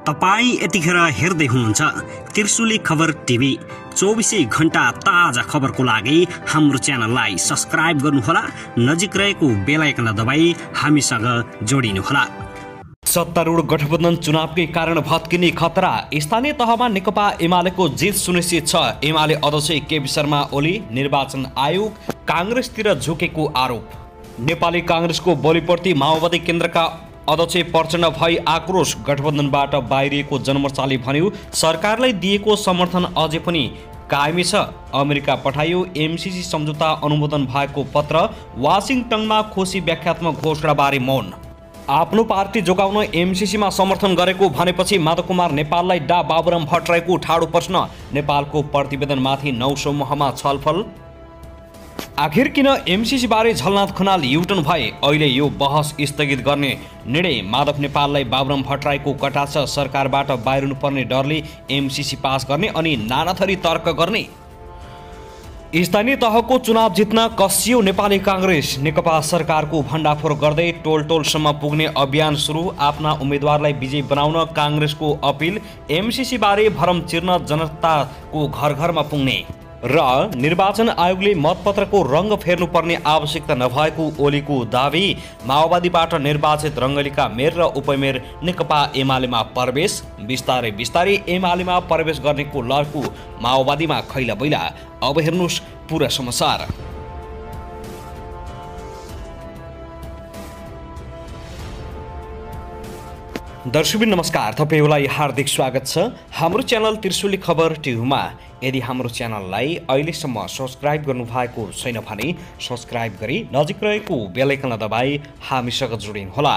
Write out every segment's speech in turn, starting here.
तपाई यतिखेर हेर्दै हुनुहुन्छ त्रिशुली खबर टिभी। 24 घण्टा ताजा खबरको लागि हाम्रो च्यानललाई सब्स्क्राइब गर्नुहोला, नजिक रहेको बेल आइकन दबाई हामीसँग जोडिनुहोला। सत्तारूढ गठबन्धन चुनावकै कारण भत्किने खतरा, स्थानीय तहमा नेकपा एमालेको जित सुनिश्चित छ। एमाले अध्यक्ष केपी शर्मा ओली निर्वाचन आयोग कांग्रेसतिर झुकेको आरोप। नेपाली कांग्रेसको बोलीप्रति माओवादी केन्द्रका अध्यक्ष प्रचण्ड भई आक्रोश। गठबन्धनबाट बाहिरिएको जनमोर्चाले भन्यो सरकारलाई दिएको समर्थन अझै पनि कायमी छ। अमेरिका पठाइयो एमसीसी सम्झौता अनुमोदन भएको पत्र। वाशिङटनमा खुसी व्याख्यात्मक घोषणाबारे मौन। आफ्नो पार्टी जोगाउन एमसीसीमा समर्थन गरेको भनेपछि माधव कुमार नेपाललाई डा बाबुराम भट्टराईको ठाडो प्रश्न। नेपालको प्रतिवेदनमाथि 9 समूहमा छलफल। आखिर किन एमसीसी बारे झलनाथ खनाल युटर्न भए? अहिले यो बहस स्थगित गर्ने निर्णय। माधव नेपाललाई बाबुराम भट्टराईको कटाक्ष। सरकारबाट बाहिरिनुपर्ने डरले एमसीसी पास गर्ने अनि नानाथरी तर्क गर्ने। स्थानीय तहको चुनाव जित्न कसियो नेपाली कांग्रेस। नेकपा सरकारको भण्डाफोर गर्दै टोलटोलसम्म पुग्ने अभियान सुरु। आफ्ना उम्मेदवारलाई विजयी बनाउन कांग्रेसको अपिल। एमसीसी बारे भरम चिर्न जनताको घर घरमा पुग्ने र निर्वाचन आयोगले मतपत्रको रंग फेर्नुपर्ने आवश्यकता नभएको ओलीको दावी। माओवादीबाट निर्वाचित रङ्गलीका मेयर र उपमेयर नेकपा एमालेमा प्रवेश। बिस्तारै बिस्तारै एमालेमा प्रवेश गर्नेको लहरको माओवादीमा खैला बैला। अब हेर्नुहोस् पूरा समाचार। दर्शकबिन नमस्कार, तपाईलाई हार्दिक स्वागत छ हाम्रो च्यानल त्रिशुली खबर टिभीमा। यदि हाम्रो च्यानललाई अहिलेसम्म सब्स्क्राइब गर्नुभएको छैन भने सब्स्क्राइब गरी नजिक रहेको बेल आइकन दबाई हामीसँग जोडिनुहोला।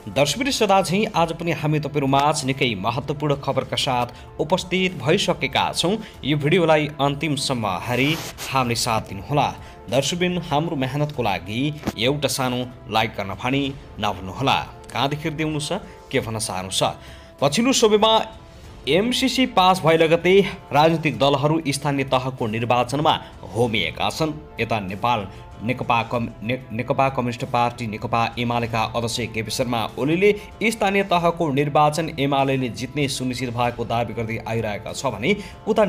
दर्शकबिन सदा झैं आज पनि हामी तपाईहरुमाझ निकै महत्त्वपूर्ण खबरका साथ उपस्थित भइसकेका छौं। यो भिडियोलाई अन्तिमसम्म हेरी हामीले साथ दिनुहोला। दर्शकबिन हाम्रो मेहनतको लागि एउटा सानो लाइक गर्न पनि नभुल्नुहोला। कहाँदेखि हेर्दै हुनुहुन्छ, के भन्न चाहनुहुन्छ? पछिल्लो समयमा एमसीसी पास भए लगतै राजनीतिक दलहरू स्थानीय तहको निर्वाचनमा होमिएका छन्। यता नेकपा कम्युनिस्ट पार्टी नेकपा एमालेका अध्यक्ष केपी शर्मा ओलीले स्थानीय तहको निर्वाचन एमालेले जित्ने सुनिश्चित भएको दावी गर्दै आइरहेका छ भने उता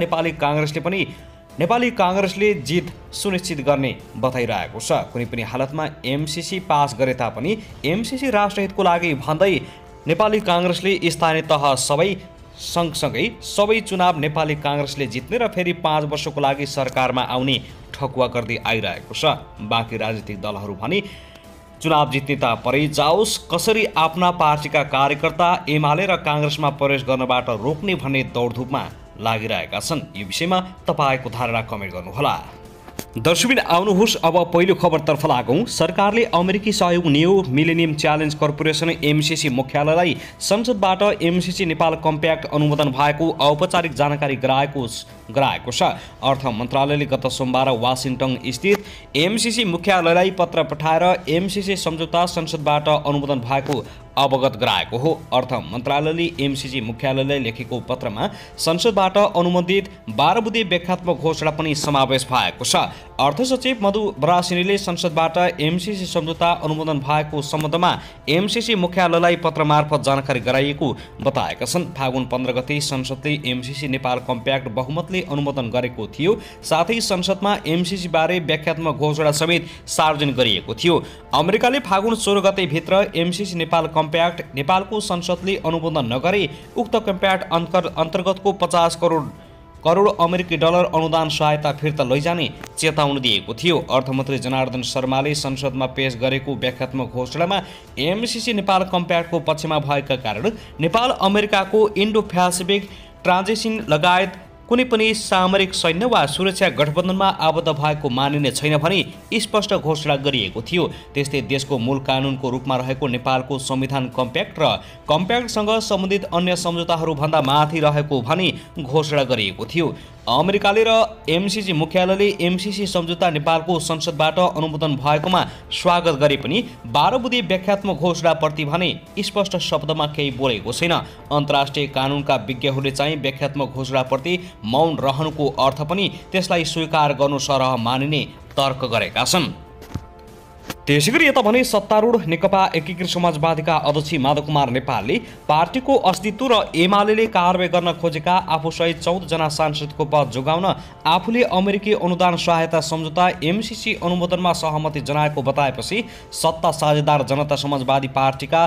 नेपाली कांग्रेसले जित सुनिश्चित गर्ने बताइरहेको छ। कुनै पनि हालतमा एमसीसी पास गरे तापनि एमसीसी राष्ट्रहितको लागि भन्दै नेपाली कांग्रेसले स्थानीय तह सँगसँगै सबै चुनाव नेपाली कांग्रेसले जित्ने र फेरि 5 वर्षको लागि सरकारमा आउने ठकुवा गर्दै आइरहेको छ। बाँकी राजनीतिक दलहरू भने चुनाव जित्ने त परै जाओस्, कसरी आफ्ना पार्टीका कार्यकर्ता एमाले र कांग्रेसमा प्रवेश गर्नबाट रोक्ने भन्ने दौडधुपमा लागिरहेका छन्। यो विषयमा तपाईको धारणा कमेन्ट गर्नुहोला। दर्शकबिन आउनुहोस् अब पहिलो खबरतर्फ लागौं। सरकारले अमेरिकी सहयोग New Millennium Challenge Corporation MCC मुख्यालयलाई संसदबाट एमसीसी नेपाल कम्प्याक्ट अनुमोदन भएको औपचारिक जानकारी गराएको छ। अर्थ मन्त्रालयले गत सोमबार वाशिङटन स्थित एमसीसी मुख्यालयलाई पत्र पठाएर एमसीसी सम्झौता संसदबाट अनुमोदन भएको अवगत गराएको हो। अर्थ मन्त्रालयले एमसीसी मुख्यालयलाई लेखेको पत्रमा संसदबाट अनुमोदित 12 बुँदे व्याख्यात्मक घोषणा पनि समावेश भएको छ। अर्थ सचिव मधु बरासिनीले संसदबाट एमसीसी सम्झौता अनुमोदन भएको सम्बन्धमा एमसीसी मुख्यालयलाई पत्र मार्फत जानकारी गराइएको बताएका छन्। फागुन 15 गते संसदले एमसीसी नेपाल कम्प्याक्ट बहुमतले अनुमोदन गरेको थियो। साथै संसदमा एमसीसी बारे व्याख्यात्मक घोषणा समेत सार्वजनिक गरिएको थियो। अमेरिकाले फागुन 16 गते भित्र एमसीसी नेपाल कम्प्याक्ट नेपालको संसदले अनुमोदन नगरे उक्त कम्प्याक्ट अन्तर्गतको 50 करोड अमेरिकी डलर अनुदान सहायता फिर्ता लैजाने चेतावनी दिएको थियो। अर्थमन्त्री जनार्दन शर्माले संसदमा पेश गरेको व्याख्यात्मक घोषणामा एमसीसी नेपाल कम्प्याक्टको पक्षमा भएका कारण नेपाल अमेरिकाको इन्डो प्यासिफिक ट्रान्जिसन लगायत कुनै पनि सामरिक सैन्य वा सुरक्षा गठबन्धनमा आबद्ध भएको मानिने छैन भनी स्पष्ट घोषणा गरिएको थियो। त्यस्तै देशको मूल कानुनको रूपमा रहेको नेपालको संविधान कम्प्याक्ट र कम्प्याक्टसँग सम्बन्धित अन्य सम्झौताहरू भन्दा माथि रहेको भनी घोषणा गरिएको थियो। अमेरिकाले र एमसीसी मुख्यालयले एमसीसी सम्झौता नेपालको संसदबाट अनुमोदन भएकोमा स्वागत गरे पनि 12 बुँदे व्याख्यात्मक घोषणाप्रति भने स्पष्ट शब्दमा केही बोलेको छैन। अन्तर्राष्ट्रिय कानुनका विज्ञहरूले चाहिँ व्याख्यात्मक घोषणाप्रति मौन रहनुको अर्थ पनि त्यसलाई स्वीकार गर्नु सरह मानिने तर्क गरेका छन्। त्यसैगरी यता भने सत्तारूढ नेकपा एकीकृत समाजवादीका अध्यक्ष माधव कुमार नेपालले पार्टीको अस्तित्व र एमाले कारबाही गर्न खोजेका आफूसहित 14 जना सांसदको पद जोगाउन आफूले अमेरिकी अनुदान सहायता सम्झौता एमसीसी अनुमोदनमा सहमति जनाएको बताएपछि सत्ता साझेदार जनता समाजवादी पार्टीका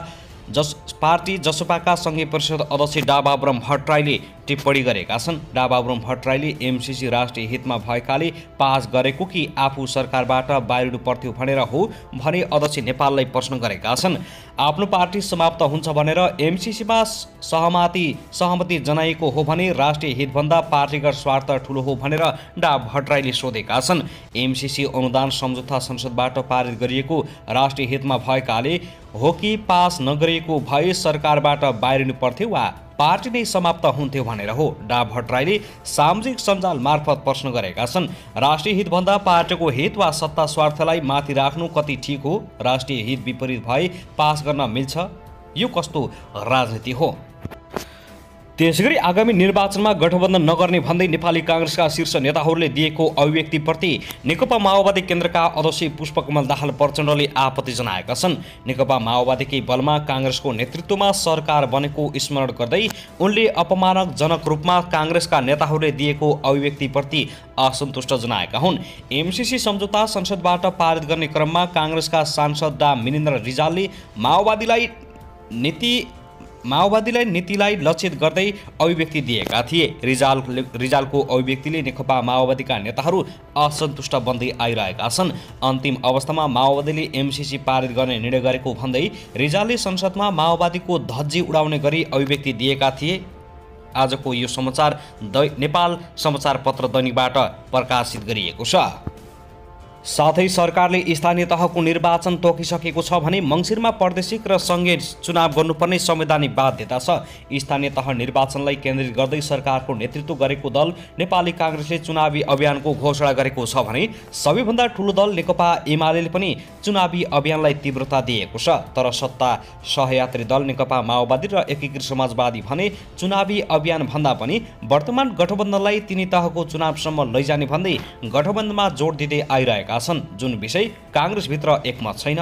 जसपाका सङ्घीय परिषद अध्यक्ष डाबाबुराम भट्टराईले टिप्पणी गरेका छन्। डाबाबुराम भट्टराईले एमसीसी राष्ट्रिय हितमा भएकाले पास गरेको कि आफू सरकारबाट बाहिरिनु पर्थ्यो भनेर हो भने अध्यक्ष नेपाललाई प्रश्न गरेका छन्। आफ्नो पार्टी समाप्त हुन्छ भनेर एमसीसीमा सहमति जनाइएको हो भने राष्ट्रिय हितभन्दा पार्टीगत स्वार्थ ठुलो हो भनेर डा भट्टराईले सोधेका छन्। एमसीसी अनुदान सम्झौता संसदबाट पारित गरिएको राष्ट्रिय हितमा भएकाले हो कि पास नगरिएको भए सरकारबाट बाहिरिनु पर्थ्यो वा पार्टी नै समाप्त हुन्थ्यो भनेर हो, डा भट्टराईले सामाजिक सञ्जाल मार्फत प्रश्न गरेका छन्। राष्ट्रिय हितभन्दा पार्टीको हित वा सत्ता स्वार्थलाई माथि राख्नु कति ठिक हो? राष्ट्रिय हित विपरीत भए पास गर्न मिल्छ? यो कस्तो राजनीति हो? त्यसैगरी आगामी निर्वाचनमा गठबन्धन नगर्ने भन्दै नेपाली कांग्रेसका शीर्ष नेताहरूले दिएको अभिव्यक्तिप्रति नेकपा माओवादी केन्द्रका अध्यक्ष पुष्पकमल दाहाल प्रचण्डले आपत्ति जनाएका छन्। नेकपा माओवादीकै बलमा कांग्रेसको नेतृत्वमा सरकार बनेको स्मरण गर्दै उनले अपमानजनक रूपमा कांग्रेसका नेताहरूले दिएको अभिव्यक्तिप्रति असन्तुष्ट जनाएका हुन्। एमसीसी सम्झौता संसदबाट पारित गर्ने क्रममा कांग्रेसका सांसद डा मिनेन्द्र रिजालले माओवादीलाई नीतिलाई लक्षित गर्दै अभिव्यक्ति दिएका थिए। रिजालको अभिव्यक्तिले नेकपा माओवादीका नेताहरू असन्तुष्ट बन्दै आइरहेका छन्। अन्तिम अवस्थामा माओवादीले एमसीसी पारित गर्ने निर्णय गरेको भन्दै रिजालले संसदमा माओवादीको धज्जी उडाउने गरी अभिव्यक्ति दिएका थिए। आजको यो समाचार नेपाल समाचार पत्र दैनिकबाट प्रकाशित गरिएको छ। साथै सरकारले स्थानीय तहको निर्वाचन तोकिसकेको छ भने मङ्सिरमा प्रादेशिक र सङ्घीय चुनाव गर्नुपर्ने संवैधानिक बाध्यता छ। स्थानीय तह निर्वाचनलाई केन्द्रित गर्दै सरकारको नेतृत्व गरेको दल नेपाली कांग्रेसले चुनावी अभियानको घोषणा गरेको छ भने सबैभन्दा ठूलो दल नेकपा एमाले पनि चुनावी अभियानलाई तीव्रता दिएको छ। तर सत्ता सहयात्री दल नेकपा माओवादी र एकीकृत समाजवादी भने चुनावी अभियान भन्दा पनि वर्तमान गठबन्धनलाई तिनी तहको चुनावसम्म लैजाने भन्दै गठबन्धनमा जोड दिँदै आइरहेका छन्, जुन विषय कांग्रेसभित्र एकमत छैन।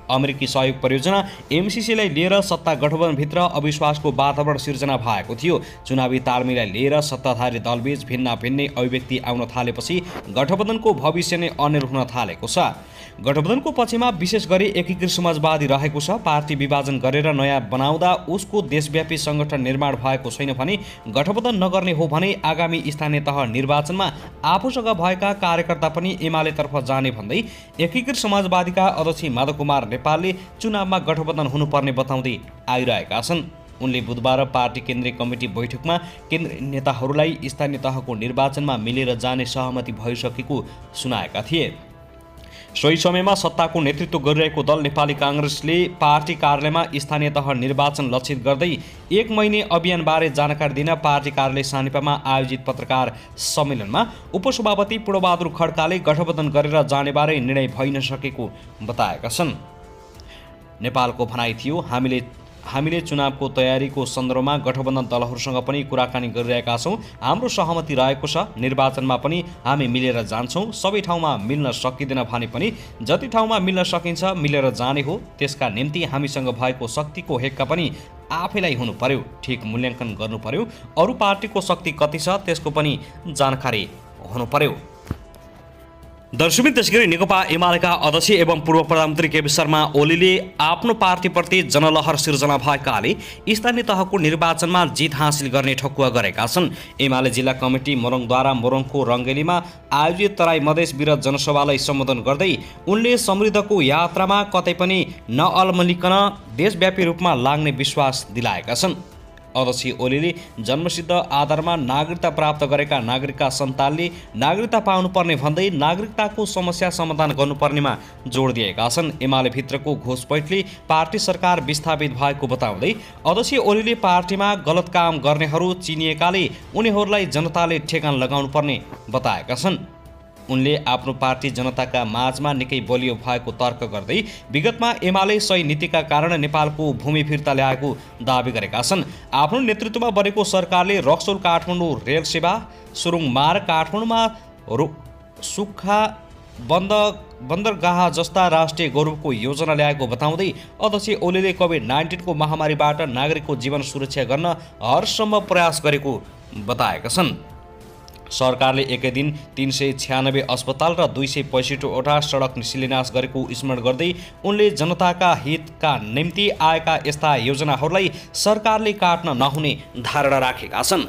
अमेरिकी सहयोग परियोजना एमसीसीलाई लिएर सत्ता गठबन्धनभित्र अविश्वासको वातावरण सिर्जना भएको थियो। चुनावी तालमेललाई लिएर सत्ताधारी दलबीच भिन्नै अभिव्यक्ति आउन थालेपछि गठबन्धनको भविष्य नै अनिल हुन थालेको छ। गठबन्धनको पक्षमा विशेष गरी एकीकृत समाजवादी रहेको छ। पार्टी विभाजन गरेर नयाँ बनाउँदा उसको देशव्यापी संगठन निर्माण भएको छैन भने गठबन्धन नगर्ने हो भने आगामी स्थानीय तह निर्वाचनमा आफूसँग भएका कार्यकर्ता पनि एमालेतर्फ जाने भन्दै एकीकृत समाजवादीका अध्यक्ष माधव कुमार नेपालले चुनावमा गठबन्धन हुनुपर्ने बताउँदै आइरहेका छन्। उनले बुधबार पार्टी केन्द्रीय कमिटी बैठकमा केन्द्रीय नेताहरूलाई स्थानीय तहको निर्वाचनमा मिलेर जाने सहमति भइसकेको सुनाएका थिए। सोही समयमा सत्ताको नेतृत्व गरिरहेको दल नेपाली कांग्रेसले पार्टी कार्यालयमा स्थानीय तह निर्वाचन लक्षित गर्दै 1 महिने अभियानबारे जानकारी दिन पार्टी कार्यालय सानिपामा आयोजित पत्रकार सम्मेलनमा उपसभापति पूर्णबहादुर खड्काले गठबन्धन गरेर जानेबारे निर्णय भइ नसकेको बताएका छन्। नेपालको भनाइ थियो, हामीले चुनावको तयारीको सन्दर्भमा गठबन्धन दलहरूसँग पनि कुराकानी गरिरहेका छौँ। हाम्रो सहमति रहेको छ। निर्वाचनमा पनि हामी मिलेर जान्छौँ। सबै ठाउँमा मिल्न सकिँदैन भने पनि जति ठाउँमा मिल्न सकिन्छ मिलेर जाने हो। त्यसका निम्ति हामीसँग भएको शक्तिको हेक्का पनि आफैलाई हुनु पर्यो। ठिक मूल्याङ्कन गर्नु पर्यो। अरू पार्टीको शक्ति कति छ त्यसको पनि जानकारी हुनु पर्यो। दर्शकबिन त्यसैगरी नेकपा एमालेका अध्यक्ष एवं पूर्व प्रधानमन्त्री केपी शर्मा ओलीले आफ्नो पार्टीप्रति जनलहर सिर्जना भएकाले स्थानीय तहको निर्वाचनमा जित हासिल गर्ने ठकुवा गरेका छन्। एमाले जिल्ला कमिटी मोरङद्वारा मोरङको रङ्गेलीमा आयोजित तराई मधेस विरोध जनसभालाई सम्बोधन गर्दै उनले समृद्धको यात्रामा कतै पनि नअल्मलिकन देशव्यापी रूपमा लाग्ने विश्वास दिलाएका छन्। अध्यक्ष ओलीले जन्मसिद्ध आधारमा नागरिकता प्राप्त गरेका नागरिकका सन्तानले नागरिकता पाउनुपर्ने भन्दै नागरिकताको समस्या समाधान गर्नुपर्नेमा जोड दिएका छन्। एमाले भित्रको घोषपैठले पार्टी सरकार विस्थापित भएको बताउँदै अध्यक्ष ओलीले पार्टीमा गलत काम गर्नेहरू चिनिएकाले उनीहरूलाई जनताले ठेगान लगाउनुपर्ने बताएका छन्। उनले आफ्नो पार्टी जनताका माझमा निकै बलियो भएको तर्क गर्दै विगतमा एमाले सही नीतिका कारण नेपालको भूमि फिर्ता ल्याएको दावी गरेका छन्। आफ्नो नेतृत्वमा बनेको सरकारले रक्सौल काठमाडौँ रेल सेवा, सुरुङ मार्ग, काठमाडौँमा बन्दरगाह जस्ता राष्ट्रिय गौरवको योजना ल्याएको बताउँदै अध्यक्ष ओलीले कोभिड-19 को महामारीबाट नागरिकको जीवन सुरक्षा गर्न हरसम्भव प्रयास गरेको बताएका छन्। सरकारले एकै दिन 396 अस्पताल र 265वटा सडक शिलान्यास गरेको स्मरण गर्दै उनले जनताका हितका निम्ति आएका यस्ता योजनाहरूलाई सरकारले काट्न नहुने धारणा राखेका छन्।